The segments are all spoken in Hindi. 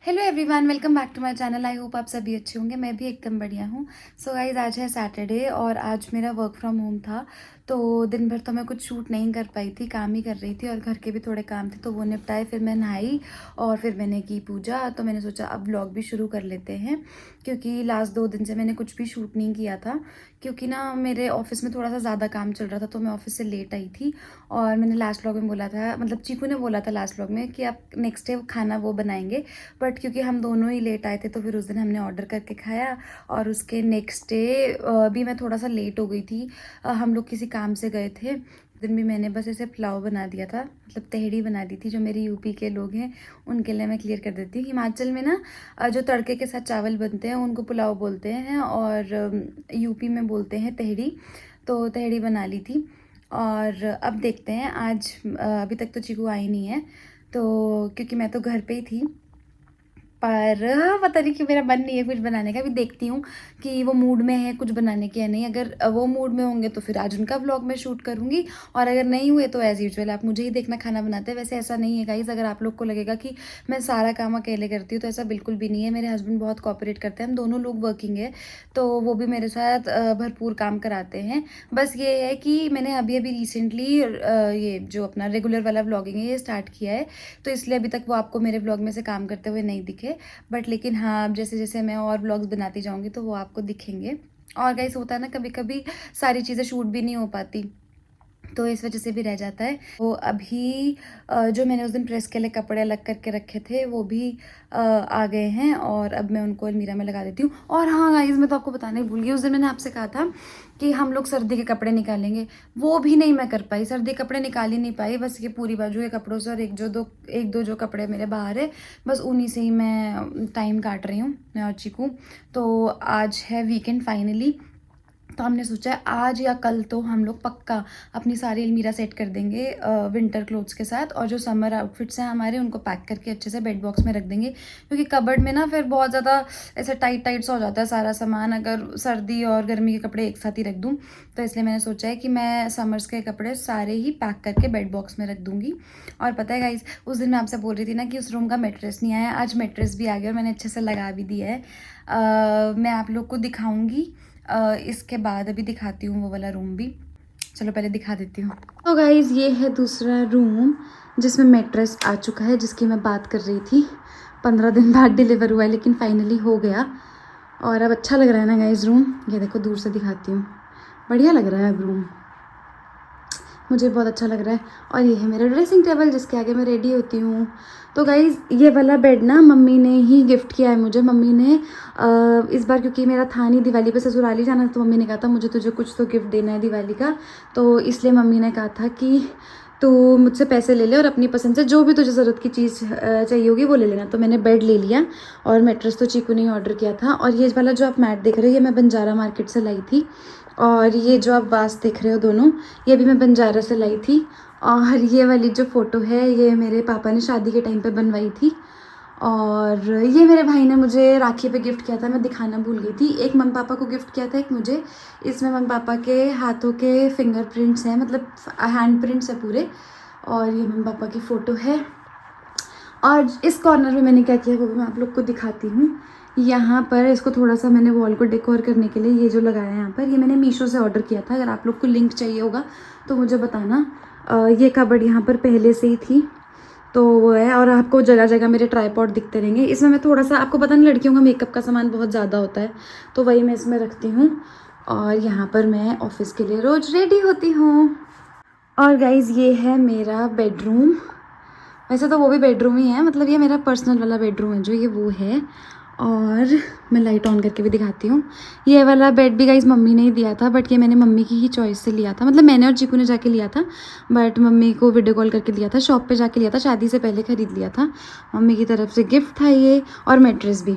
Hello everyone, welcome back to my channel. I hope आप सभी अच्छे होंगे। मैं भी एकदम बढ़िया हूँ। सो गाइज, आज है सैटरडे और आज मेरा वर्क फ्रॉम होम था। तो दिन भर तो मैं कुछ शूट नहीं कर पाई थी, काम ही कर रही थी और घर के भी थोड़े काम थे तो वो निपटाए। फिर मैं नहाई और फिर मैंने की पूजा। तो मैंने सोचा अब व्लॉग भी शुरू कर लेते हैं, क्योंकि लास्ट 2 दिन से मैंने कुछ भी शूट नहीं किया था, क्योंकि ना मेरे ऑफिस में थोड़ा सा ज़्यादा काम चल रहा था तो मैं ऑफिस से लेट आई थी। और मैंने लास्ट व्लॉग में बोला था, मतलब चीकू ने बोला था लास्ट व्लॉग में कि आप नेक्स्ट डे खाना वो बनाएंगे, बट क्योंकि हम दोनों ही लेट आए थे तो फिर उस दिन हमने ऑर्डर करके खाया। और उसके नेक्स्ट डे भी मैं थोड़ा सा लेट हो गई थी। हम लोग किसी काम से गए थे। उस दिन भी मैंने बस ऐसे पुलाव बना दिया था, मतलब तहड़ी बना दी थी। जो मेरी यूपी के लोग हैं उनके लिए मैं क्लियर कर देती हूँ। हिमाचल में ना जो तड़के के साथ चावल बनते हैं उनको पुलाव बोलते हैं और यूपी में बोलते हैं तहड़ी। तो तहड़ी बना ली थी। और अब देखते हैं आज, अभी तक तो चीकू आई नहीं है तो, क्योंकि मैं तो घर पे ही थी। पर पता नहीं कि मेरा मन नहीं है कुछ बनाने का। अभी देखती हूँ कि वो मूड में है कुछ बनाने की या नहीं। अगर वो मूड में होंगे तो फिर आज उनका व्लॉग मैं शूट करूँगी, और अगर नहीं हुए तो एज़ यूजुअल आप मुझे ही देखना खाना बनाते हैं। वैसे ऐसा नहीं है गाइस, अगर आप लोग को लगेगा कि मैं सारा काम अकेले करती हूँ तो ऐसा बिल्कुल भी नहीं है। मेरे हस्बैंड बहुत कोऑपरेट करते हैं, हम दोनों लोग वर्किंग है तो वो भी मेरे साथ भरपूर काम कराते हैं। बस ये है कि मैंने अभी अभी रिसेंटली ये जो अपना रेगुलर वाला व्लॉगिंग है ये स्टार्ट किया है, तो इसलिए अभी तक वो आपको मेरे व्लॉग में से काम करते हुए नहीं दिखे। बट लेकिन हाँ, अब जैसे जैसे मैं और व्लॉग्स बनाती जाऊँगी तो वो आपको दिखेंगे। और गाइस, होता है ना कभी कभी सारी चीज़ें शूट भी नहीं हो पाती, तो इस वजह से भी रह जाता है। तो अभी जो मैंने उस दिन प्रेस के लिए कपड़े अलग करके रखे थे वो भी आ गए हैं और अब मैं उनको अलमीरा में लगा देती हूँ। और हाँ गाइस, मैं तो आपको बताना ही भूल गई, उस दिन मैंने आपसे कहा था कि हम लोग सर्दी के कपड़े निकालेंगे, वो भी नहीं मैं कर पाई। सर्दी के कपड़े निकाल ही नहीं पाई। बस ये पूरी बाजू के कपड़ों से और एक दो जो कपड़े मेरे बाहर है, बस उन्हीं से ही मैं टाइम काट रही हूँ, मैं और चीकू। तो आज है वीकेंड फाइनली, तो हमने सोचा है आज या कल तो हम लोग पक्का अपनी सारी अलमीरा सेट कर देंगे विंटर क्लोथ्स के साथ, और जो समर आउटफिट्स हैं हमारे उनको पैक करके अच्छे से बेड बॉक्स में रख देंगे। क्योंकि कबर्ड में ना फिर बहुत ज़्यादा ऐसा टाइट टाइट सा हो जाता है सारा सामान, अगर सर्दी और गर्मी के कपड़े एक साथ ही रख दूँ। तो इसलिए मैंने सोचा है कि मैं समर्स के कपड़े सारे ही पैक करके बेड बॉक्स में रख दूँगी। और पता है गाइस, उस दिन मैं आपसे बोल रही थी ना कि उस रूम का मेट्रेस नहीं आया, आज मेट्रेस भी आ गया और मैंने अच्छे से लगा भी दिया है। मैं आप लोग को दिखाऊंगी इसके बाद। अभी दिखाती हूँ वो वाला रूम भी, चलो पहले दिखा देती हूँ। तो गाइज़, ये है दूसरा रूम जिसमें मेट्रेस आ चुका है, जिसकी मैं बात कर रही थी। 15 दिन बाद डिलीवर हुआ है लेकिन फाइनली हो गया। और अब अच्छा लग रहा है ना गाइज़ रूम। ये देखो दूर से दिखाती हूँ, बढ़िया लग रहा है अब रूम, मुझे बहुत अच्छा लग रहा है। और ये है मेरा ड्रेसिंग टेबल जिसके आगे मैं रेडी होती हूँ। तो गाइज़, ये वाला बेड ना मम्मी ने ही गिफ्ट किया है मुझे। मम्मी ने इस बार, क्योंकि मेरा था नहीं दिवाली पे ससुराल ही जाना, तो मम्मी ने कहा था मुझे तुझे कुछ तो गिफ्ट देना है दिवाली का। तो इसलिए मम्मी ने कहा था कि तो मुझसे पैसे ले ले और अपनी पसंद से जो भी तुझे ज़रूरत की चीज़ चाहिए होगी वो ले लेना। तो मैंने बेड ले लिया और मैट्रेस तो चीकू ने ही ऑर्डर किया था। और ये वाला जो आप मैट देख रहे हो ये मैं बंजारा मार्केट से लाई थी। और ये जो आप वास देख रहे हो दोनों, ये भी मैं बंजारा से लाई थी। और ये वाली जो फ़ोटो है ये मेरे पापा ने शादी के टाइम पे बनवाई थी। और ये मेरे भाई ने मुझे राखी पे गिफ्ट किया था, मैं दिखाना भूल गई थी। एक मम्मी पापा को गिफ्ट किया था, एक मुझे। इसमें मम्मी पापा के हाथों के फिंगरप्रिंट्स हैं, मतलब हैंड प्रिंट्स हैं पूरे। और ये मम्मी पापा की फ़ोटो है। और इस कॉर्नर में मैंने क्या किया वो भी मैं आप लोग को दिखाती हूँ। यहाँ पर इसको थोड़ा सा मैंने वॉल को डेकोर करने के लिए ये जो लगाया है यहाँ पर, ये मैंने मीशो से ऑर्डर किया था। अगर आप लोग को लिंक चाहिए होगा तो मुझे बताना। ये कबर्ड यहाँ पर पहले से ही थी तो वो है। और आपको जगह जगह मेरे ट्राईपॉड दिखते रहेंगे। इसमें मैं थोड़ा सा, आपको पता नहीं लड़कियों का मेकअप का सामान बहुत ज़्यादा होता है तो वही मैं इसमें रखती हूँ। और यहाँ पर मैं ऑफिस के लिए रोज़ रेडी होती हूँ। और गाइज़, ये है मेरा बेडरूम। वैसे तो वो भी बेडरूम ही है, मतलब ये मेरा पर्सनल वाला बेडरूम है जो, ये वो है। और मैं लाइट ऑन करके भी दिखाती हूँ। ये वाला बेड भी गाइज मम्मी ने ही दिया था, बट ये मैंने मम्मी की ही चॉइस से लिया था। मतलब मैंने और चीकू ने जाके लिया था, बट मम्मी को वीडियो कॉल करके लिया था, शॉप पे जाके लिया था, शादी से पहले ख़रीद लिया था। मम्मी की तरफ से गिफ्ट था ये, और मैट्रेस भी।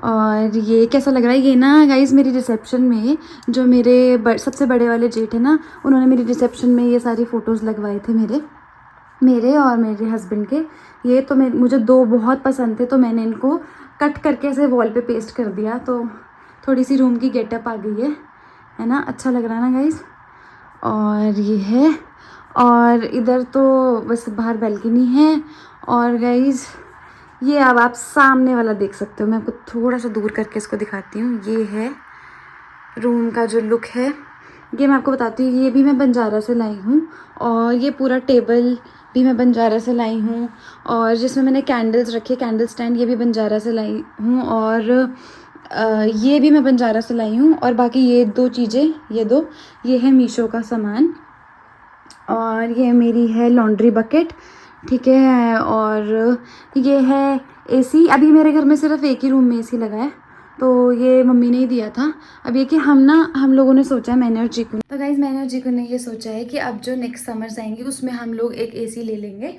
और ये कैसा लग रहा है, ये ना गाइज मेरी रिसेप्शन में जो मेरे सबसे बड़े वाले जेठ है ना, उन्होंने मेरी रिसेप्शन में ये सारी फ़ोटोज़ लगवाए थे मेरे और मेरे हस्बैंड के। ये तो मुझे दो बहुत पसंद थे तो मैंने इनको कट करके ऐसे वॉल पे पेस्ट कर दिया, तो थोड़ी सी रूम की गेटअप आ गई है ना। अच्छा लग रहा है ना गाइज। और ये है, और इधर तो बस बाहर बैल्कनी है। और गाइज ये अब आप सामने वाला देख सकते हो। मैं आपको थोड़ा सा दूर करके इसको दिखाती हूँ। ये है रूम का जो लुक है, ये मैं आपको बताती हूँ। ये भी मैं बंजारा से लाई हूँ, और ये पूरा टेबल भी मैं बंजारा से लाई हूँ, और जिसमें मैंने कैंडल्स रखे, कैंडल स्टैंड, ये भी बंजारा से लाई हूँ, और ये भी मैं बंजारा से लाई हूँ। और बाकी ये दो चीज़ें, ये है मीशो का सामान, और ये मेरी है लॉन्ड्री बकेट, ठीक है। और ये है एसी। अभी मेरे घर में सिर्फ एक ही रूम में एसी लगा है, तो ये मम्मी ने ही दिया था। अब ये कि हम लोगों ने सोचा है, मैंने और चीकू ने, तो गाइज मैंने और चीकू ने ये सोचा है कि अब जो नेक्स्ट समर्स आएंगे उसमें हम लोग एक एसी ले लेंगे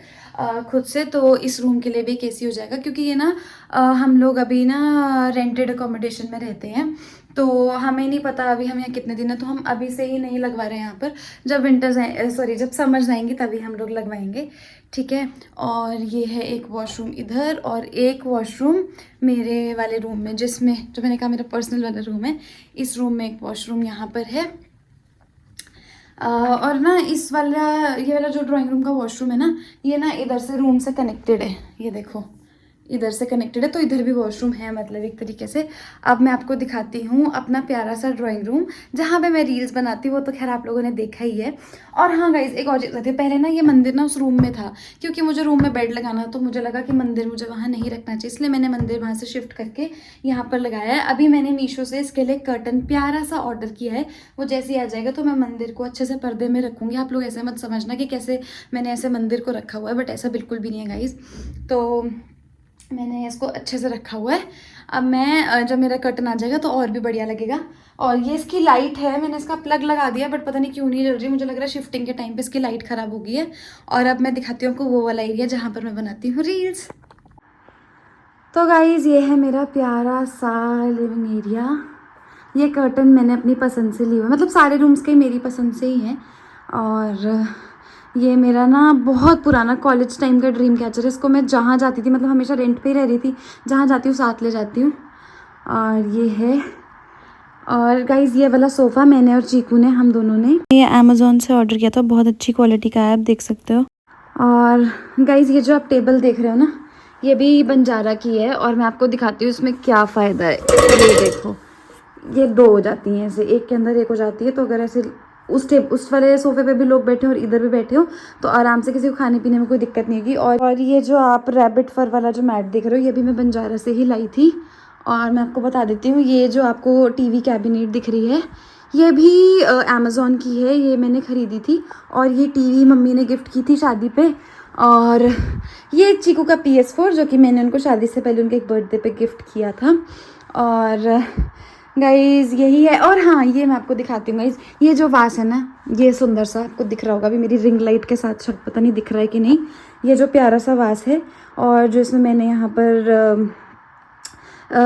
खुद से। तो इस रूम के लिए भी एक एसी हो जाएगा, क्योंकि ये ना हम लोग अभी ना रेंटेड अकोमोडेशन में रहते हैं, तो हमें नहीं पता अभी हम यहाँ कितने दिन है, तो हम अभी से ही नहीं लगवा रहे हैं यहाँ पर। जब विंटर्स आए, सॉरी, जब समर्स आएंगे तभी हम लोग लगवाएंगे, ठीक है। और ये है एक वॉशरूम इधर, और एक वॉशरूम मेरे वाले रूम में, जिसमें जो मैंने कहा मेरा पर्सनल वाला रूम है, इस रूम में एक वॉशरूम यहाँ पर है। और ना इस वाला, ये वाला जो ड्राइंग रूम का वॉशरूम है ना, ये ना इधर से रूम से कनेक्टेड है, ये देखो इधर से कनेक्टेड है, तो इधर भी वॉशरूम है, मतलब एक तरीके से। अब मैं आपको दिखाती हूँ अपना प्यारा सा ड्राइंग रूम, जहाँ पे मैं रील्स बनाती हूँ, वो तो खैर आप लोगों ने देखा ही है। और हाँ गाइज, एक और चीज़ थी, पहले ना ये मंदिर ना उस रूम में था, क्योंकि मुझे रूम में बेड लगाना, तो मुझे लगा कि मंदिर मुझे वहाँ नहीं रखना चाहिए, इसलिए मैंने मंदिर वहाँ से शिफ्ट करके यहाँ पर लगाया है। अभी मैंने मीशो से इसके लिए कर्टन प्यारा सा ऑर्डर किया है, वो जैसे ही आ जाएगा तो मैं मंदिर को अच्छे से पर्दे में रखूँगी। आप लोग ऐसे मत समझना कि कैसे मैंने ऐसे मंदिर को रखा हुआ है, बट ऐसा बिल्कुल भी नहीं है गाइज। तो मैंने इसको अच्छे से रखा हुआ है। अब मैं जब मेरा कर्टन आ जाएगा तो और भी बढ़िया लगेगा। और ये इसकी लाइट है, मैंने इसका प्लग लगा दिया, बट पता नहीं क्यों नहीं जल रही। मुझे लग रहा है शिफ्टिंग के टाइम पे इसकी लाइट ख़राब हो गई है। और अब मैं दिखाती हूँ आपको वो वाला एरिया जहाँ पर मैं बनाती हूँ रील्स। तो गाइज़, ये है मेरा प्यारा सा लिविंग एरिया। ये कर्टन मैंने अपनी पसंद से लिया हुआ, मतलब सारे रूम्स के मेरी पसंद से ही हैं। और ये मेरा ना बहुत पुराना कॉलेज टाइम का ड्रीम कैचर है। इसको मैं जहाँ जाती थी, मतलब हमेशा रेंट पे ही रह रही थी, जहाँ जाती हूँ साथ ले जाती हूँ। और ये है, और गाइज़ ये वाला सोफ़ा मैंने और चीकू ने, हम दोनों ने ये अमेज़ोन से ऑर्डर किया था, बहुत अच्छी क्वालिटी का है, आप देख सकते हो। और गाइज़ ये जो आप टेबल देख रहे हो ना, ये भी बंजारा की है, और मैं आपको दिखाती हूँ इसमें क्या फ़ायदा है। ये देखो, ये दो हो जाती हैं ऐसे, एक के अंदर एक हो जाती है। तो अगर ऐसे उस वाले सोफे पे भी लोग बैठे हो और इधर भी बैठे हो, तो आराम से किसी को खाने पीने में कोई दिक्कत नहीं होगी। और ये जो आप रैबिट फर वाला जो मैट देख रहे हो, ये भी मैं बंजारा से ही लाई थी। और मैं आपको बता देती हूँ, ये जो आपको टीवी कैबिनेट दिख रही है, ये भी अमेज़ॉन की है, ये मैंने ख़रीदी थी। और ये टीवी मम्मी ने गिफ्ट की थी शादी पे। और ये चीकू का PS4, जो कि मैंने उनको शादी से पहले उनके एक बर्थडे पे गिफ्ट किया था। और गाइज़ यही है। और हाँ, ये मैं आपको दिखाती हूँ गाइज़, ये जो वास है ना, ये सुंदर सा आपको दिख रहा होगा अभी मेरी रिंग लाइट के साथ, शायद पता नहीं दिख रहा है कि नहीं। ये जो प्यारा सा वास है, और जो इसमें मैंने यहाँ पर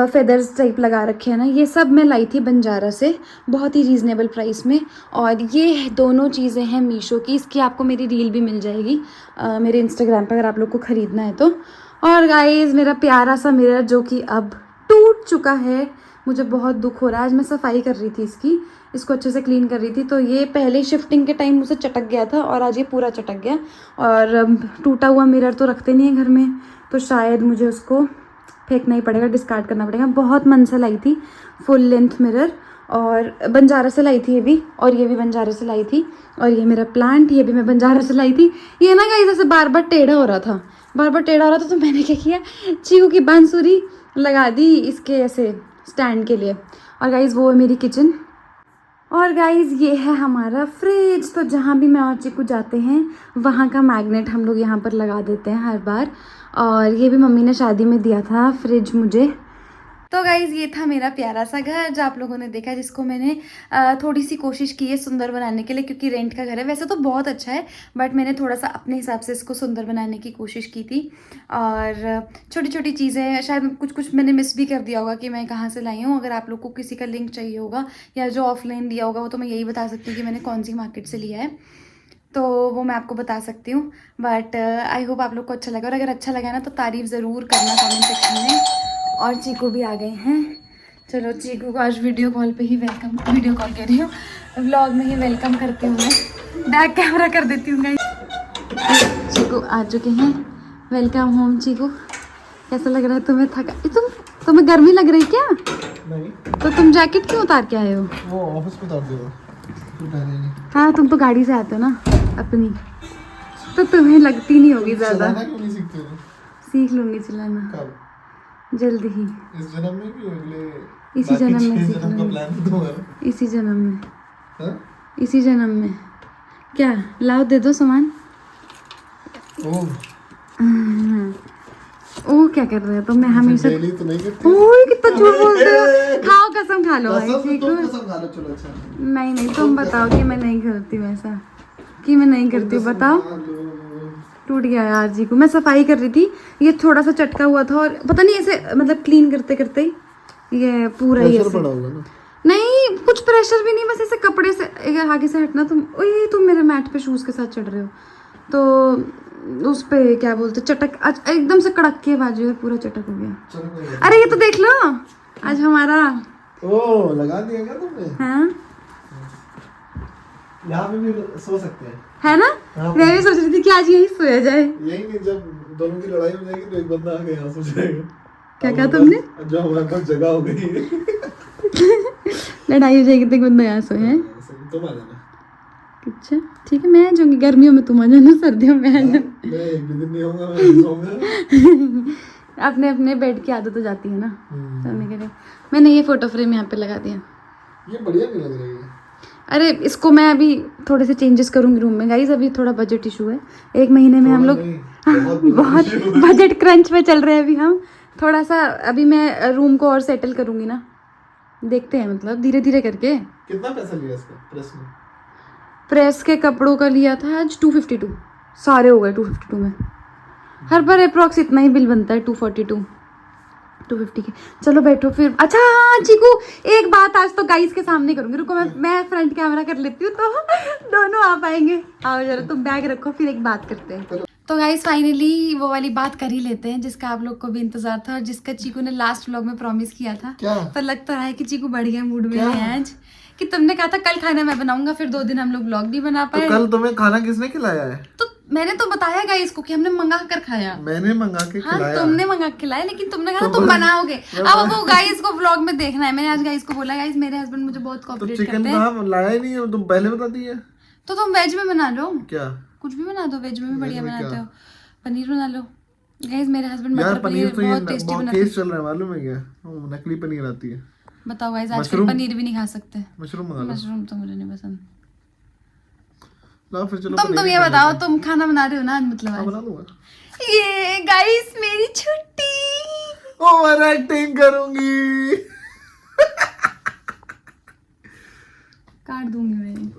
फेदर्स टाइप लगा रखे हैं ना, ये सब मैं लाई थी बंजारा से, बहुत ही रीज़नेबल प्राइस में। और ये दोनों चीज़ें हैं मीशो की, इसकी आपको मेरी रील भी मिल जाएगी मेरे इंस्टाग्राम पर, अगर आप लोग को ख़रीदना है तो। और गाइज़ मेरा प्यारा सा मिरर, जो कि अब टूट चुका है, मुझे बहुत दुख हो रहा है। आज मैं सफाई कर रही थी इसको अच्छे से क्लीन कर रही थी, तो ये पहले शिफ्टिंग के टाइम मुझसे चटक गया था, और आज ये पूरा चटक गया। और टूटा हुआ मिरर तो रखते नहीं है घर में, तो शायद मुझे उसको फेंकना ही पड़ेगा, डिस्कार्ड करना पड़ेगा। बहुत मन से लाई थी फुल लेंथ मिरर, और बंजारा से लाई थी ये भी, और ये भी बंजारा से लाई थी। और ये मेरा प्लांट, ये भी मैं बंजारा से लाई थी। ये ना गाइस ऐसे बार बार टेढ़ा हो रहा था, तो मैंने क्या किया, चीकू की बांसुरी लगा दी इसके ऐसे स्टैंड के लिए। और गाइज़ वो है मेरी किचन। और गाइज़ ये है हमारा फ्रिज। तो जहाँ भी मैं और चीकू जाते हैं, वहाँ का मैग्नेट हम लोग यहाँ पर लगा देते हैं हर बार। और ये भी मम्मी ने शादी में दिया था फ्रिज मुझे। तो गाइज़ ये था मेरा प्यारा सा घर, जो आप लोगों ने देखा, जिसको मैंने थोड़ी सी कोशिश की है सुंदर बनाने के लिए, क्योंकि रेंट का घर है। वैसे तो बहुत अच्छा है, बट मैंने थोड़ा सा अपने हिसाब से इसको सुंदर बनाने की कोशिश की थी। और छोटी छोटी चीज़ें शायद कुछ कुछ मैंने मिस भी कर दिया होगा कि मैं कहाँ से लाई हूँ। अगर आप लोग को किसी का लिंक चाहिए होगा या जो ऑफलाइन लिया होगा, वो तो मैं यही बता सकती हूँ कि मैंने कौन सी मार्केट से लिया है, तो वो मैं आपको बता सकती हूँ। बट आई होप आप लोग को अच्छा लगा, और अगर अच्छा लगा ना तो तारीफ़ ज़रूर करना कमेंट सेक्शन में। और चीकू भी आ गए हैं। चलो चीकू को आज वीडियो कॉल पे ही वेलकम, वीडियो कॉल कर रही हूँ, व्लॉग में ही वेलकम करती हूँ मैं। बैक कैमरा कर देती हूँ गाइस। चीकू आ चुके हैं, वेलकम होम चीकू, कैसा लग रहा है तुम्हें? थका तुम्हें गर्मी लग रही क्या? नहीं। तो तुम जैकेट क्यों उतार के आए हो? वो ऑफिस में उतार दिया। हाँ तुम तो गाड़ी से आते हो ना अपनी, तो तुम्हें लगती नहीं होगी ज्यादा। क्यों नहीं सीखते हो? सीख लूंगी चलाना। कब? जल्द ही। इस जन्म में कि अगले? इसी जन्म में सीख जन्म का लूंगी। प्लान है तुम्हारा? इसी जन्म में। हाँ? इसी जन्म में। क्या लाओ, दे दो सामान। ओह, ओ क्या कर रहे हो तो? मैं हमेशा डेली तो नहीं करती। ओए कितना झूठ बोलते हो। खाओ कसम खा लो भाई। कसम ठीक तो है? कसम खा लो, चलो अच्छा। नहीं तुम बताओ कि मैं नहीं करती वैसा, कि मैं नहीं करती हूँ, बताओ। टूट गया यार जी को। मैं सफाई कर रही थी, ये थोड़ा सा चटका हुआ था और पता नहीं ऐसे मतलब क्लीन करते करते ही ये पूरा ही ऐसे। पड़ा होगा ना? नहीं कुछ प्रेशर भी नहीं, बस ऐसे कपड़े से आगे से हटना। तुम मेरे मैट पे शूज के साथ चढ़ रहे हो तो उस पे क्या बोलते चटक, एकदम से कड़क के बाजू है, पूरा चटक हो गया। अरे ये तो देख लो आज हमारा। ओ लगा दिया क्या तुमने? हाँ यहाँ पे भी सो सकते हैं, है ना? मैं भी सोच रही थी कि आज यही सोया जाए। यही नहीं, जब दोनों की लड़ाई हो जाएगी तो एक बंदा आके यहाँ सो जाएगा। क्या कहा तुमने? जो हमारे पास जगह हो गई लड़ाई हो जाएगी तो एक बंदा यहाँ सोए हैं। तुम आ जाना। अच्छा ठीक है, मैं आ जाऊंगी। गर्मियों में तुम आ जाना, सर्दियों में आ जाना। मैं एक भी दिन नहीं होगा, मैं सोऊंगा। अपने अपने बेड की आदत हो जाती है ना सोने के लिए। मैंने ये फोटो फ्रेम यहाँ पे लगा दिया। ये बढ़िया नहीं लग रही है। अरे इसको मैं अभी थोड़े से चेंजेस करूंगी रूम में गाइस। अभी थोड़ा बजट इशू है, 1 महीने में हम लोग बहुत बजट क्रंच में चल रहे हैं अभी हम। थोड़ा सा अभी मैं रूम को और सेटल करूंगी ना, देखते हैं मतलब धीरे धीरे करके। कितना पैसा लिया इसका प्रेस में? प्रेस के कपड़ों का लिया था आज 252, सारे हो गए 252 में। हर बार अप्रॉक्स इतना ही बिल बनता है, 250 के। चलो बैठो फिर। अच्छा हाँ चीकू, एक बात आज तो गाइस के सामने करूंगी, रुको मैं फ्रंट कैमरा कर लेती हूँ तो दोनों आ पाएंगे। आओ जरा तुम बैग रखो, फिर एक बात करते हैं। तो गाइस फाइनली वो वाली बात कर ही लेते हैं जिसका आप लोग को भी इंतजार था और जिसका चीकू ने लास्ट व्लॉग में प्रॉमिस किया था। क्या? पर लग तो रहा है कि चीकू बढ़िया मूड में है आज, कि तुमने कहा था कल खाना मैं बनाऊंगा, फिर 2 दिन हम लोग व्लॉग नहीं बना पाए। तो कल तुम्हें खाना किसने खिलाया है? तो मैंने तो बताया गाइस को कि हमने मंगा कर खाया। मैंने मंगा के हाँ खिलाया। तुमने मंगा के खिलाया, लेकिन तुमने कहा तुम बनाओगे। अब वो गाइस को व्लॉग में देखना है। मैंने आज गाइस को बोला गाइस मेरे हस्बैंड मुझे बहुत तो कोऑपरेट चिकन करते हैं। कहाँ लाया ही नहीं है, तुम पहले बता दिए। तो तुम वेज में बना लो, क्या? कुछ भी बना दो, वेज में भी बढ़िया में बनाते क्या? हो। पनीर बना लो गाइस, मेरे हस्बैंड यार मटर पनीर तो बहुत टेस्टी बहुत बनाते हैं। केस चल रहा है मालूम है क्या? नकली पनीर आती है। बताओ गाइस, आजकल मशरूम? पनीर भी नहीं खा सकते। मशरूम मंगा लो। मशरूम तो मुझे नहीं पसंद। ला फिर चलो। तुम ये बताओ, तुम खाना बना रहे हो ना आज? मतलब हाँ, आज बना दूंगा। ये गाइस मेरी छुट्टी। ओवर एक्टिंग करूंगी। काट दूंगी मैं।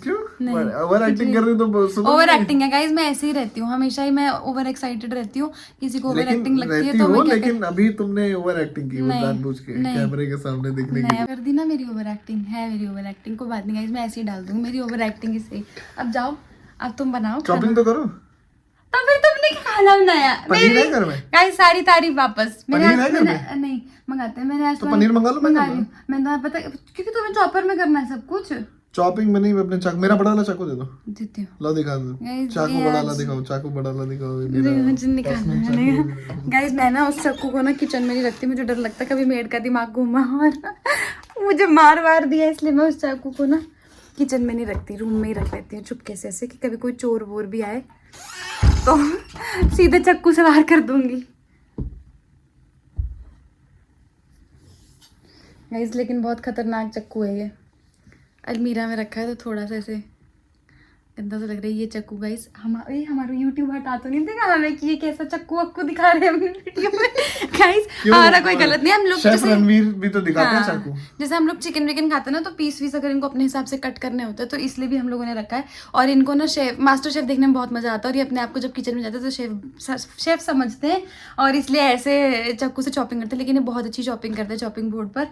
क्यों? नहीं, ओवर एक्टिंग कर रही तो सुनो। ओवर एक्टिंग है गाइस, मैं ऐसे ही रहती हूँ हमेशा ही। मैं ओवर एक्साइटेड रहती हूँ, किसी को ओवर एक्टिंग लगती है तो मैं क्या लेकिन अभी तुमने ओवर एक्टिंग की, वो नहीं, जानबूझ के नहीं। कैमरे के सामने दिखने की। कर दी ना मेरी ओवर एक्टिंग। है मेरी ओवर एक्टिंग, कोई बात नहीं गाइस, मैं ऐसे ही डाल दूंगी। मेरी ओवर एक्टिंग ही सही। अब जाओ, अब तुम बनाओ शॉपिंग तो करो। तो फिर तुमने क्या खाना बनाया? पनीर है घर में? गाइस सारी तारीफ वापस। पनीर है घर में? नहीं मंगाते हैं। मैंने आज तो पनीर मंगा लो, मैं मंगा कर रही हूँ। मैंने पता क्योंकि तुम्हें चॉपर में करना है सब कुछ। शॉपिंग में नहीं, अपने चाकू, मेरा बड़ा वाला चाकू दे दो। देती हूँ। लो दिखा दो। Guys, चाकू ये बड़ा वाला आज- दिखाओ, चाकू बड़ा वाला दिखाओ। मुझे निकालना है गाइस। मैं ना उस चाकू को ना किचन में नहीं रखती, मुझे डर लगता है कभी मेड का दिमाग घूमा और मुझे मार दिया, इसलिए मैं उस चाकू को ना किचन में नहीं रखती, रूम में ही रख लेती हूँ चुपके से, ऐसे कि कभी कोई चोर वोर भी आए तो सीधे चाकू से वार कर दूंगी गाइस। लेकिन बहुत खतरनाक चाकू है ये, अलमीरा में रखा है तो थोड़ा सा ऐसे गंदा सा लग रहा है ये चाकू गाइस। हमारा यूट्यूब हटा तो नहीं देगा हमें कि ये कैसा चाकू वक्कू दिखा रहे हैं अपनी वीडियो में गाइस। हमारा कोई गलत नहीं, हम लोग शेफ जैसे रणवीर भी तो दिखाते हैं हाँ, चाकू। जैसे हम लोग चिकन विकन खाते हैं ना, तो पीस अगर इनको अपने हिसाब से कट करने होते हैं तो इसलिए भी हम लोगों ने रखा है। और इनको ना मास्टर शेफ देखने में बहुत मजा आता है, और ये अपने आप को जब किचन में जाते हैं तो शेफ समझते हैं, और इसलिए ऐसे चाकू से चॉपिंग करते हैं। लेकिन ये बहुत अच्छी चॉपिंग करते हैं चॉपिंग बोर्ड पर।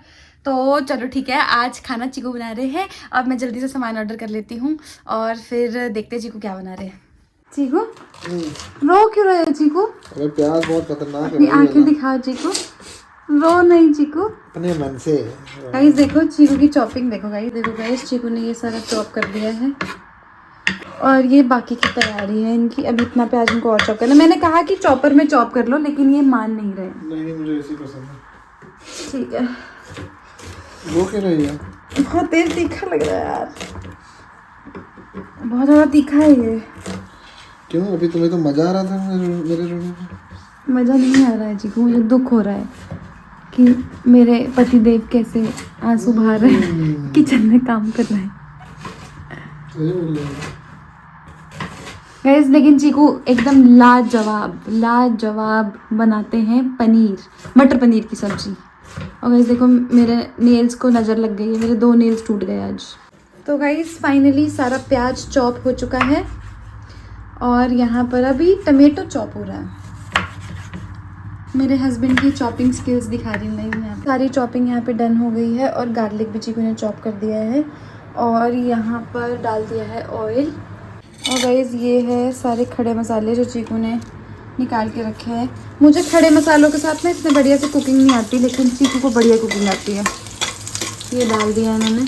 तो चलो ठीक है, आज खाना चीकू बना रहे हैं। अब मैं जल्दी से सामान ऑर्डर कर लेती हूँ और फिर देखते हैं चीकू क्या बना रहे हैं। चीकू रो क्यों रहे हो चीकू? अरे प्याज बहुत खतरनाक अपनी आंखें दिखाओ चीकू, रो नहीं चीकू। अपने मन से गाइस देखो चीकू की चॉपिंग देखो गाइस, देखो गाइस चीकू ने ये सारा चॉप कर दिया है। और ये बाकी की तैयारी है इनकी। अभी इतना प्याज इनको और चॉप करना। मैंने कहा कि चॉपर में चॉप कर लो, लेकिन ये मान नहीं रहे। नहीं, मुझे ऐसी पसंद है। ठीक है। वो क्या रही है? बहुत तेज तीखा लग रहा है यार, बहुत ज़्यादा तीखा है ये। क्यों? अभी तुम्हें तो मजा आ रहा था मेरे रोने में। मज़ा नहीं आ रहा है जी को, मुझे दुख हो रहा है कि मेरे पतिदेव कैसे आंसू बहा रहे हैं, किचन में काम कर रहे हैं। सही बोल रही है। गाइस लेकिन चीकू एकदम लाजवाब बनाते हैं पनीर, मटर पनीर की सब्जी। और गाइस देखो मेरे नेल्स को नज़र लग गई है, मेरे 2 नेल्स टूट गए आज। तो गाइस फाइनली सारा प्याज चॉप हो चुका है और यहाँ पर अभी टमेटो चॉप हो रहा है। मेरे हस्बैंड की चॉपिंग स्किल्स दिखा रही हूँ मैं यहाँ। सारी चॉपिंग यहाँ पे डन हो गई है और गार्लिक भी चीकू ने चॉप कर दिया है और यहाँ पर डाल दिया है ऑयल। और गाइस ये है सारे खड़े मसाले जो चीकू ने निकाल के रखे हैं। मुझे खड़े मसालों के साथ ना इतने बढ़िया से कुकिंग नहीं आती, लेकिन चीकू को बढ़िया कुकिंग आती है। ये डाल दिया इन्होंने।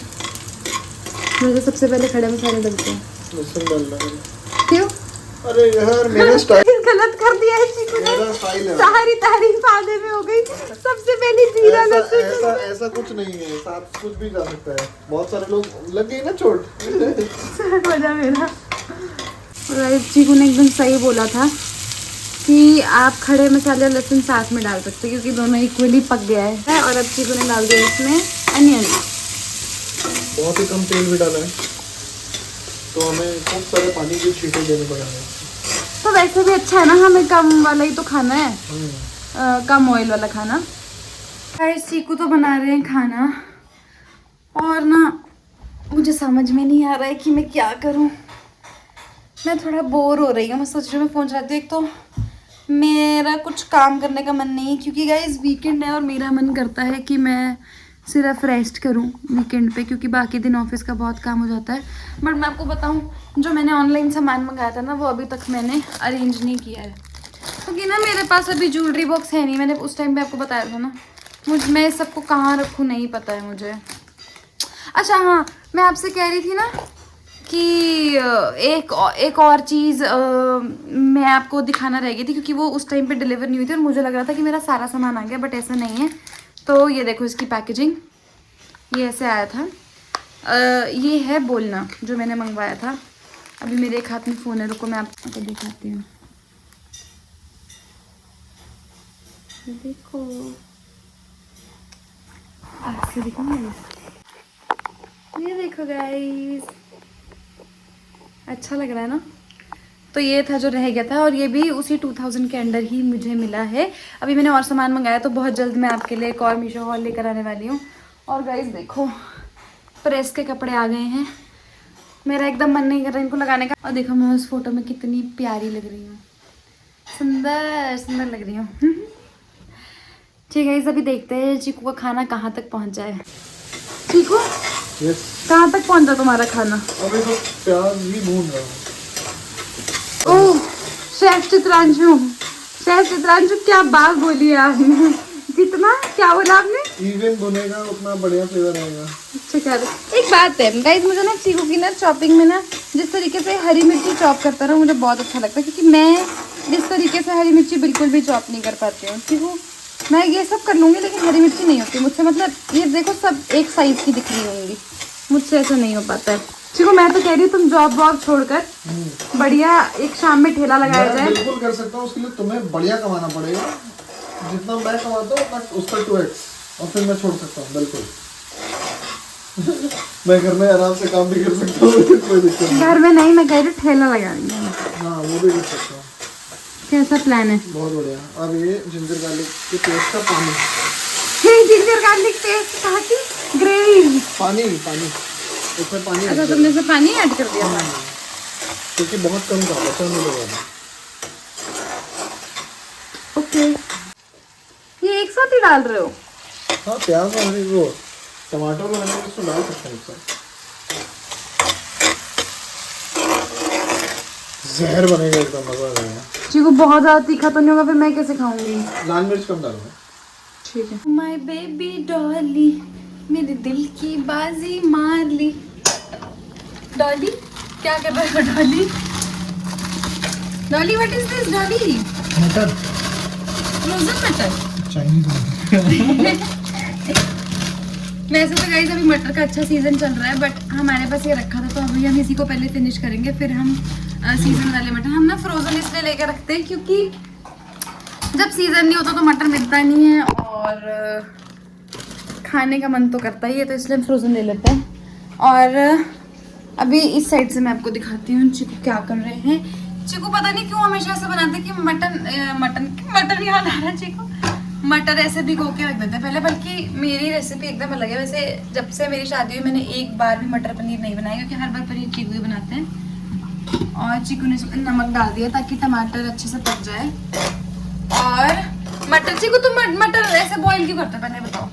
मुझे सबसे पहले खड़े मसाले डलते हैं। लहसुन डालना है। क्यों? अरे यार मेरा स्टाइल गलत कर दिया है चीकू ने। मेरा स्टाइल है। सारी तारीफ आधे में हो गई। सबसे पहले जीरा लहसुन। ऐसा ऐसा कुछ नहीं है, साथ कुछ भी जा सकता है। बहुत सारे लोग लग गई ना चोट। वजह मेरा चीकू ने एकदम सही बोला था कि आप खड़े मसाले और लहसुन साथ में डाल सकते हैं, क्योंकि दोनों इक्वली पक गया है। और अब चीकू ने डाल दिया इसमें अनियन। बहुत ही कम तेल भी डाला है, तो हमें खूब सारे पानी के छींटे देने पड़ेंगे। तो वैसे भी अच्छा है ना, हमें कम वाला ही तो खाना है, कम ऑयल वाला खाना। गाइस चीकू तो बना रहे हैं खाना और ना मुझे समझ में नहीं आ रहा है कि मैं क्या करूं। मैं थोड़ा बोर हो रही हूँ। मैं सोच रही हूँ मैं फ़ोन चलाती हूँ। एक तो मेरा कुछ काम करने का मन नहीं, क्योंकि गाइस वीकेंड है और मेरा मन करता है कि मैं सिर्फ रेस्ट करूं वीकेंड पे, क्योंकि बाकी दिन ऑफिस का बहुत काम हो जाता है। बट मैं आपको बताऊं, जो मैंने ऑनलाइन सामान मंगाया था ना, वो अभी तक मैंने अरेंज नहीं किया है, क्योंकि ना मेरे पास अभी ज्वेलरी बॉक्स है नहीं। मैंने उस टाइम पे आपको बताया था ना, मैं सबको कहाँ रखूँ नहीं पता है मुझे। अच्छा हाँ, मैं आपसे कह रही थी ना कि एक और चीज़ मैं आपको दिखाना रह गई थी, क्योंकि वो उस टाइम पे डिलीवर नहीं हुई थी और मुझे लग रहा था कि मेरा सारा सामान आ गया, बट ऐसा नहीं है। तो ये देखो इसकी पैकेजिंग, ये ऐसे आया था। ये है बोलना जो मैंने मंगवाया था। अभी मेरे एक हाथ में फ़ोन है, रुको मैं आपको दिखाती हूँ। देखो आपसे दिखाऊंगी, ये देखो गाइस, अच्छा लग रहा है ना। तो ये था जो रह गया था, और ये भी उसी 2000 के अंडर ही मुझे मिला है। अभी मैंने और सामान मंगाया, तो बहुत जल्द मैं आपके लिए एक और मीशो हॉल लेकर आने वाली हूँ। और गाइस देखो प्रेस के कपड़े आ गए हैं। मेरा एकदम मन नहीं कर रहा इनको लगाने का। और देखो मैं उस फोटो में कितनी प्यारी लग रही हूँ, सुंदर सुंदर लग रही हूँ। ठीक है गाइस, अभी देखते हैं चीकू का खाना कहाँ तक पहुँचा है। चीकू कहाँ तक पहुँचा तुम्हारा खाना? अभी तो प्याज ही भून रहा हूँ। ओह शेफ चित्रांशु, क्या बात बोली है आपने। कितना क्या बोला आपने? इवन भुनेगा उतना बढ़िया फ्लेवर आएगा। अच्छा क्या है? एक बात है गाइस, मुझे ना चीकू की ना चॉपिंग में ना जिस तरीके से हरी मिर्ची चॉप करता है ना, मुझे बहुत अच्छा लगता है, क्योंकि मैं जिस तरीके से हरी मिर्ची बिल्कुल भी चॉप नहीं कर पाती हूँ। चीकू मैं ये सब कर लूँगी, लेकिन हरी मिर्ची नहीं होती मुझसे। मतलब ये देखो सब एक साइज़ की दिख रही होंगी, मुझसे ऐसा नहीं हो पाता है। चीकू मैं तो कह रही हूँ तुम जॉब वॉब छोड़कर बढ़िया एक शाम में ठेला लगाया जाए। बिल्कुल कर सकता हूँ, उसके लिए तुम्हें बढ़िया कमाना पड़ेगा। जितना मैं कमाता हूँ उतना उसका 2x, और फिर मैं छोड़ सकता हूँ बिल्कुल। मैं घर में आराम से काम भी कर सकता हूँ, कोई दिक्कत नहीं। घर में नहीं, मैं कह रही ठेला लगा रही हूँ। हाँ वो भी कर सकता हूँ। कैसा प्लान है? बहुत बढ़िया। अब ये जिंजर गार्लिक के पेस्ट का पानी, जिंजर गार्लिक पेस्ट कहा की ग्रेवी, पानी उसमें पानी। अच्छा तुमने इसमें पानी ऐड कर दिया था? क्योंकि बहुत कम था, बचा नहीं लगा। ओके, ये एक साथ ही डाल रहे हो? हाँ प्याज और वो टमाटर और हरी मिर्च तो डाल सकते हैं एक साथ। जहर बनेगा एकदम, मजा आ जाएगा। चीकू बहुत ज्यादा तीखा तो नहीं होगा? फिर मैं कैसे खाऊंगी? लाल मिर्च कम डालना। ठीक है। माय बेबी डॉली, मेरे दिल की बाजी मार ली। डॉली क्या कर रहा है Dolly? Dolly what is this Dolly? मटर, फ्रोजन मटर। चाइनीज मटर। वैसे तो गाइस अभी मटर का अच्छा सीजन चल रहा है, बट हमारे पास ये रखा था तो अभी हम इसी को पहले फिनिश करेंगे, फिर हम सीजन वाले मटर। हम ना फ्रोजन इसलिए लेकर रखते हैं क्योंकि जब सीजन नहीं होता तो मटर मिलता नहीं है और खाने का मन तो करता ही है, तो इसलिए हम फ्रोजन ले लेते हैं। और अभी इस साइड से मैं आपको दिखाती हूँ चिकू क्या कर रहे हैं। चिकू पता नहीं क्यों हमेशा ऐसे बनाते कि मटन याद आ रहा है चिकू, मटर ऐसे भिगो के रख देते हैं पहले। बल्कि मेरी रेसिपी एकदम अलग है। वैसे जब से मेरी शादी हुई मैंने एक बार भी मटर पनीर नहीं बनाया, क्योंकि हर बार पनीर चिकू ही बनाते हैं। और चिकू ने इसमें नमक डाल दिया ताकि टमाटर अच्छे से पक जाए। और मटर, चिकू तुम मटर ऐसे बॉईल क्यों करते हो पहले बताओ?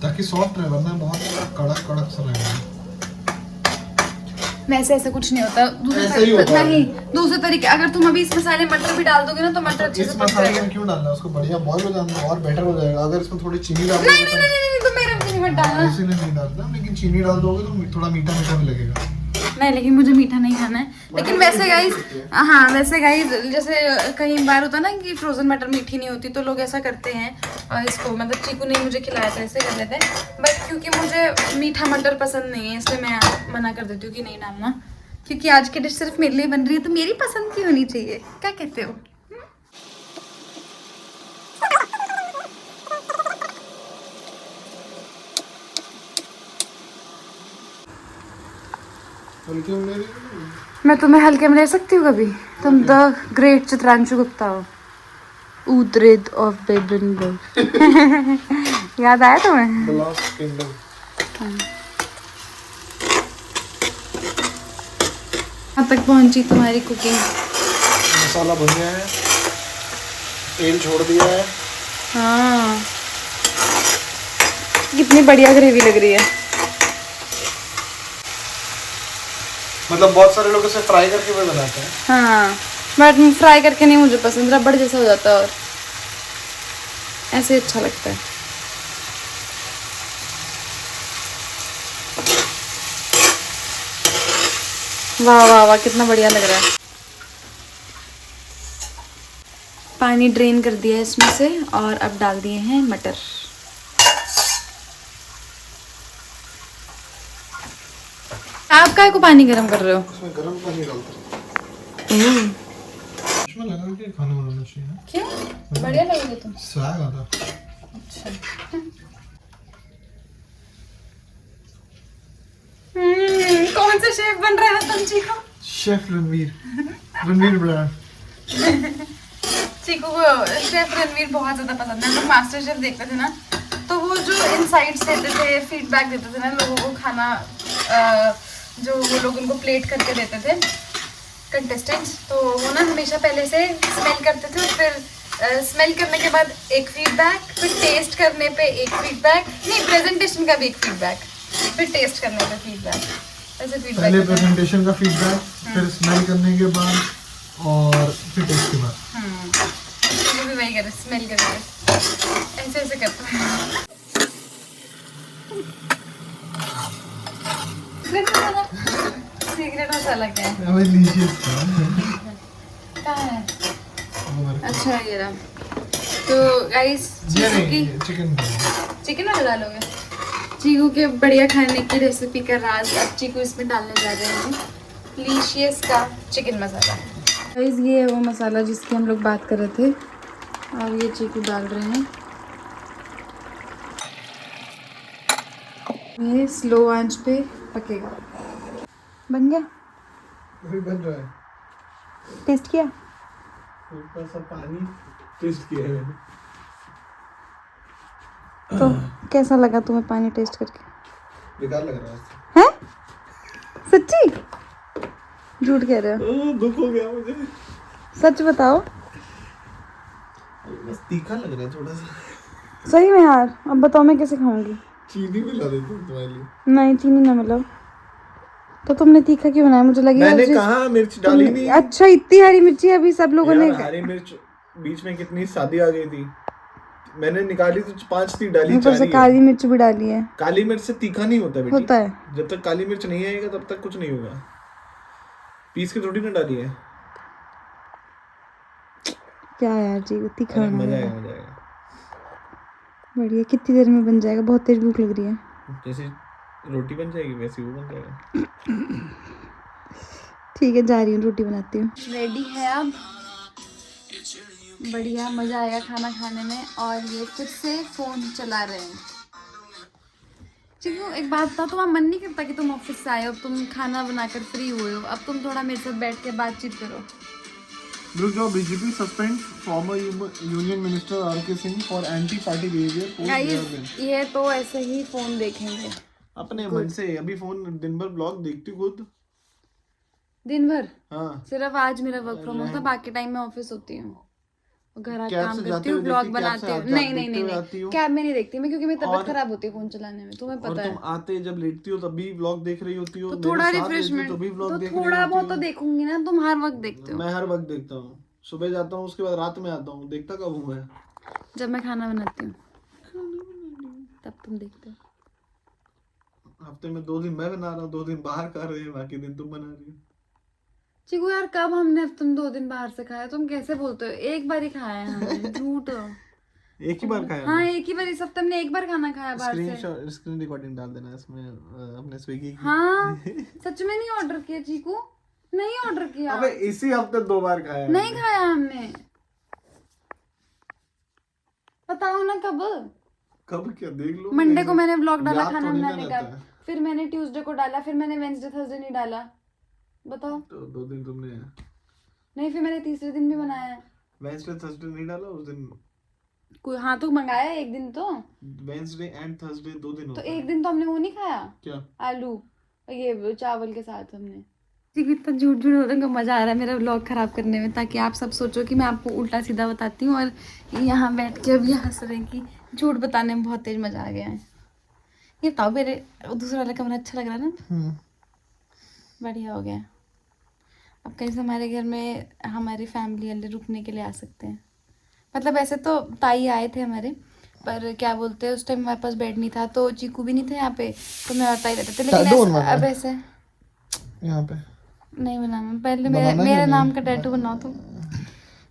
ताकि सॉफ्ट रहे, वरना बहुत कड़क कड़क सा रहेगा। वैसे ऐसा कुछ नहीं होता, ऐसा ही होता है। नहीं दूसरे तरीके। अगर तुम अभी इस मसाले मटर भी डाल दोगे ना तो मटर अच्छे इस से पक मसाले जाएगा। में क्यों डालना है? उसको बढ़िया बॉईल हो जाने दो और बेटर हो जाएगा। अगर इसमें थोड़ी चीनी डाल नहीं दोगे नहीं नहीं नहीं, तुम मेरे चीनी मत डालना। इसीलिए नहीं डालता, लेकिन चीनी डाल दोगे तो थोड़ा मीठा मीठा भी लगेगा। नहीं, लेकिन मुझे मीठा नहीं खाना है। लेकिन वैसे गाइस, हाँ वैसे गाइस, जैसे कई बार होता ना कि फ्रोजन मटर मीठी नहीं होती तो लोग ऐसा करते हैं। और इसको मतलब चीकू ने मुझे खिलाया था, ऐसे कर लेते हैं। बट क्योंकि मुझे मीठा मटर पसंद नहीं है इसलिए मैं मना कर देती हूँ कि नहीं डालना। क्योंकि आज की डिश सिर्फ मेरे लिए बन रही है तो मेरी पसंद की होनी चाहिए। क्या कहते हो? हल्के में ले रही मैं तुम्हें हल्के में ले सकती हूँ कभी? तुम द ग्रेट चित्रांशु गुप्ता हो, उद्रेद ऑफ बेबन। याद आया तुम्हें? The last kingdom. कहाँ तक पहुंची तुम्हारी कुकिंग? मसाला भुन गया है, तेल छोड़ दिया है। हाँ, कितनी बढ़िया ग्रेवी लग रही है। मतलब बहुत सारे लोग इसे फ्राई करके भी बनाते हैं। हाँ, बट फ्राई करके नहीं मुझे पसंद, रबड़ जैसा हो जाता है और ऐसे अच्छा लगता है। वाह वाह वाह, कितना बढ़िया लग रहा है। पानी ड्रेन कर दिया है इसमें से और अब डाल दिए हैं मटर। आप काय को पानी गर्म कर रहे हो? इसमें गरम पानी डालते हैं। इसमें लगा के खाना बनाना चाहिए। क्यों? बढ़िया लगेगा तुम। स्वाद आता। अच्छा। कौन सा शेफ बन रहा है तुम चिकू? Chef Ranveer brand. चिकू को शेफ रणवीर बहुत ज्यादा पसंद है। हम लोग मास्टर शेफ देखते थे ना, तो वो जो इनसाइट्स देते थे, फीडबैक देते थे ना लोगों को, खाना जो वो लोग उनको प्लेट करके देते थे कंटेस्टेंट्स, तो वो ना हमेशा पहले से स्मेल करते थे और फिर स्मेल करने के बाद एक फीडबैक, फिर टेस्ट करने पे एक फीडबैक, नहीं प्रेजेंटेशन का भी एक फीडबैक, फिर टेस्ट करने पे फीडबैक, ऐसे फीडबैक। पहले प्रेजेंटेशन का फीडबैक, फिर स्मेल करने के बाद और फिर टेस्ट के बाद। वो भी वही करे, स्मेल करके ऐसे ऐसे करते हैं। सीक्रेट मसाला क्या है? हमें डिलीशियस था। कहाँ है? अच्छा ये रहा। तो गाइस ये चिकू की नहीं, चिकन चिकन वाला डालोगे? चीकू के बढ़िया खाने की रेसिपी का राज अब चीकू इसमें डालने जा रहे हैं। डिलीशियस का चिकन मसाला। गाइस ये है वो मसाला जिसकी हम लोग बात कर रहे थे और ये चीकू डाल रहे हैं। ये स्लो आंच पे पकेगा। बन गया? अभी बन रहा है। टेस्ट किया? ऊपर सा पानी टेस्ट किया है मैंने। तो कैसा लगा तुम्हें पानी टेस्ट करके? बेकार लग रहा है। हैं? सच्ची? झूठ कह रहे हो? दुख हो गया मुझे। सच बताओ। बस तीखा लग रहा है थोड़ा सा। सही में यार, अब बताओ मैं कैसे खाऊंगी? चीनी मिला देती हूँ तुम्हारे लिए। नहीं, चीनी ना मिलाओ। तो तुमने तीखा क्यों बनाया? मुझे लगे मैंने कहा मिर्च डाली नहीं। अच्छा, इतनी हरी मिर्ची अभी सब लोगों ने। हरी मिर्च बीच में कितनी सादी आ गई थी, मैंने निकाली तो 5 थी डाली, ऊपर से काली मिर्च भी डाली है। काली मिर्च से तीखा नहीं होता बेटी। होता है। जब तक काली मिर्च नहीं आएगा तब तक कुछ नहीं होगा। पीस के थोड़ी ना डाली है। क्या यार जी, उतनी अरे खाना मजा है। आएगा, मजा आएगा। बढ़िया, कितनी देर में बन जाएगा? बहुत तेज भूख लग रही है। जैसे रोटी बन जाएगी वैसे वो बन जाएगा। ठीक है, जा रही हूँ, रोटी बनाती हूँ। रेडी है अब। बढ़िया, मजा आएगा खाना खाने में। और ये फिर से फोन चला रहे हैं। चिकू एक बात बता, तुम्हारा मन नहीं करता कि तुम ऑफिस से आए हो, तुम खाना बनाकर फ्री हुए हो, अब तुम थोड़ा मेरे साथ बैठ के बातचीत करो? रुक जाओ, BJP suspend former union minister R K. Singh for anti party behaviour. Guys ये तो ऐसे ही फोन देखेंगे अपने मन से। अभी फोन दिन भर ब्लॉग देखती हूँ खुद। दिन भर? हाँ, सिर्फ आज मेरा वर्क फ्रॉम होम था, बाकी टाइम मैं ऑफिस होती हूँ, घर आके कैब काम से करती जाते हूँ, हुए ब्लॉग देखती, कैब से बनाती हूँ। आती नहीं नहीं देखते नहीं हुए नहीं, आती हूँ। कैब में नहीं देखती मैं, क्योंकि मेरी तबीयत और- खराब होती है फोन चलाने में, तुम्हें और पता तुम है। आते जब लेटती हो तब भी ब्लॉग देख रही होती हो, तो मेरे थोड़ा साथ रहती हो रिफ्रेशमेंट, तो भी ब्लॉग तो देख रही थोड़ा होती बहुत तो हो। देखूंगी ना, तुम हर वक्त देखते हो। मैं हर वक्त देखता हूँ, सुबह जाता हूँ उसके बाद रात में आता हूँ, देखता कब हूँ मैं? जब मैं खाना बनाती हूँ तब तुम देखते हो। हफ्ते में 2 दिन मैं बना रहा हूँ, 2 दिन बाहर खा रहे हैं, बाकी दिन तुम बना रही हो। चिकू यार, कब हमने तुम 2 दिन बाहर से खाया? तुम कैसे बोलते हो? एक बार ही खाया है हमने, झूठ। एक ही बार खाया हाँ हमने। एक ही बार, इस हफ्ते हमने एक बार खाना खाया बाहर से। स्क्रीन रिकॉर्डिंग डाल देना इसमें अपने स्विगी की। हाँ सच में नहीं ऑर्डर किया चीकू, नहीं ऑर्डर किया। अबे इसी हफ्ते 2 बार खाया है नहीं हमने। खाया हमने। बताओ ना कब? कब क्या देख लो। मंडे को मैंने ब्लॉग डाला याद खाना थोड़ी ना बनाने रहता का, है। फिर मैंने ट्यूसडे को डाला, फिर मैंने वेंसडे थर्सडे नहीं डाला। बताओ। तो 2 दिन तुमने नहीं, फिर मैंने तीसरे दिन भी बनाया है। वेंसडे थर्सडे नहीं डाला उस दिन। कोई हाँ तो मंगाया एक दिन तो। वेंसडे एंड थर्सडे 2 दिन तो होता एक है। दिन तो हमने वो नहीं खाया, क्या? आलू ये चावल के साथ हमने। इतना झूठ झूठ होने का मजा आ रहा है मेरा व्लॉग खराब करने में, ताकि आप सब सोचो कि मैं आपको उल्टा सीधा बताती हूँ, और यहाँ बैठ के अभी हंस रहे हैं कि झूठ बताने में बहुत तेज मजा आ गया है। ये बताओ, मेरे दूसरा वाला कमरा अच्छा लग रहा है ना? बढ़िया हो गया। अब कहीं से हमारे घर में हमारी फैमिली वाले रुकने के लिए आ सकते हैं। मतलब ऐसे तो ताई आए थे हमारे, पर क्या बोलते हैं, उस टाइम हमारे पास बेड नहीं था, तो चीकू भी नहीं थे यहाँ पे, तो मैं और ताई रहते थे। लेकिन अब ऐसे यहाँ पे नहीं बनाना, पहले मेरे नाम का टैटू बनाओ तुम।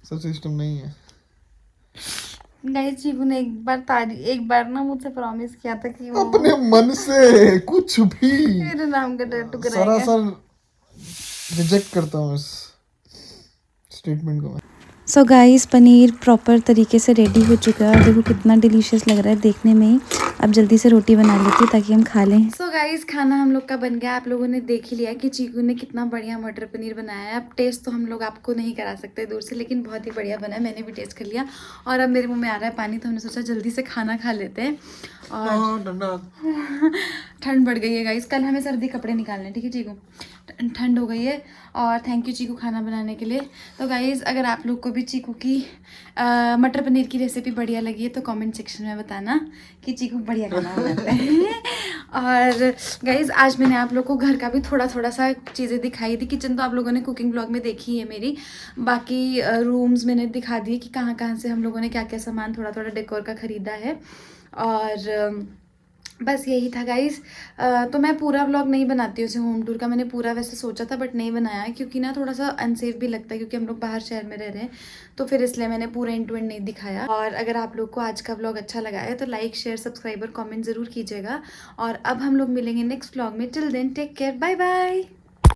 सब सिस्टम नहीं है। गाइस चीकू ने एक बार ना मुझसे प्रॉमिस किया था कि वो अपने मन से कुछ भी मेरे नाम का टैटू कराएगा। सरासर रिजेक्ट करता हूँ इस स्टेटमेंट को मैं। सो गाइस पनीर प्रॉपर तरीके से रेडी हो चुका है, और देखो कितना डिलीशियस लग रहा है देखने में ही। अब जल्दी से रोटी बना लेती हूँ ताकि हम खा लें। सो गाइस खाना हम लोग का बन गया। आप लोगों ने देख ही लिया कि चीकू ने कितना बढ़िया मटर पनीर बनाया है। अब टेस्ट तो हम लोग आपको नहीं करा सकते दूर से, लेकिन बहुत ही बढ़िया बना है, मैंने भी टेस्ट कर लिया। और अब मेरे मुँह में आ रहा है पानी, तो हमने सोचा जल्दी से खाना खा लेते हैं। और ठंड बढ़ गई है गाइस, कल हमें सर्दी कपड़े निकालने, ठीक है चीकू? ठंड हो गई है। और थैंक यू चीकू खाना बनाने के लिए। तो गाइस अगर आप लोग को भी चीकू की मटर पनीर की रेसिपी बढ़िया लगी है तो कमेंट सेक्शन में बताना कि चीकू बढ़िया खाना बनाते हैं। और गाइस आज मैंने आप लोग को घर का भी थोड़ा सा चीज़ें दिखाई थी। किचन तो आप लोगों ने कुकिंग ब्लॉग में देखी है मेरी, बाकी रूम्स मैंने दिखा दिए कि कहाँ से हम लोगों ने क्या क्या सामान थोड़ा डेकोर का ख़रीदा है। और बस यही था गाइस। तो मैं पूरा व्लॉग नहीं बनाती हूँ उसे होम टूर का, मैंने पूरा वैसे सोचा था बट नहीं बनाया है, क्योंकि ना थोड़ा सा अनसेफ भी लगता है, क्योंकि हम लोग बाहर शहर में रह रहे हैं, तो फिर इसलिए मैंने पूरा एंड टू एंड नहीं दिखाया। और अगर आप लोग को आज का व्लॉग अच्छा लगा है तो लाइक शेयर सब्सक्राइब और कॉमेंट ज़रूर कीजिएगा। और अब हम लोग मिलेंगे नेक्स्ट व्लॉग में। Till then take care, bye bye.